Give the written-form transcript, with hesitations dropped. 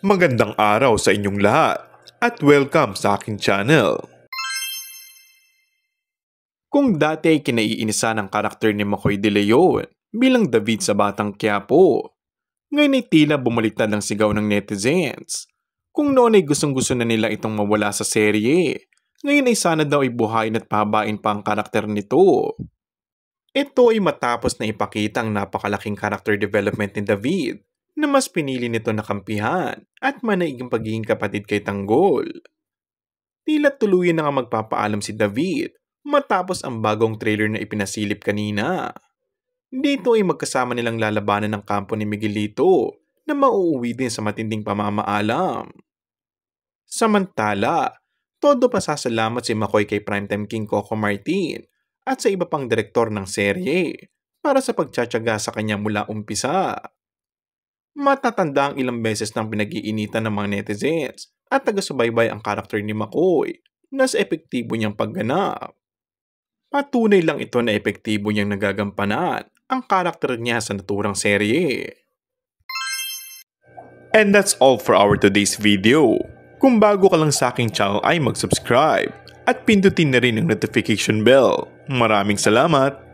Magandang araw sa inyong lahat at welcome sa aking channel. Kung dati ay kinaiinisa ng karakter ni Makoy De Leon bilang David sa Batang Quiapo, ngayon ay tila bumaliktad ang sigaw ng netizens. Kung noon ay gustong-gusto na nila itong mawala sa serye, ngayon ay sana daw ay buhayin at pahabain pa ang karakter nito. Ito ay matapos na ipakita ang napakalaking character development ni David na mas pinili nito na kampihan at manaiging pagiging kapatid kay Tanggol. Tila tuluyan na nga magpapaalam si David matapos ang bagong trailer na ipinasilip kanina. Dito ay magkasama nilang lalabanan ng kampo ni Miguelito na mauuwi din sa matinding pamamaalam. Samantala, todo pasasalamat si Makoy kay Primetime King Coco Martin at sa iba pang direktor ng serye para sa pagtsatsaga sa kanya mula umpisa. Matatanda ang ilang beses nang pinag-iinitan ng mga netizens at taga-subaybay ang karakter ni Makoy na sa epektibo niyang pagganap. Patunay lang ito na epektibo niyang nagagampanan ang karakter niya sa naturang serye. And that's all for our today's video. Kung bago ka lang sa aking channel ay mag-subscribe at pindutin na rin ang notification bell. Maraming salamat!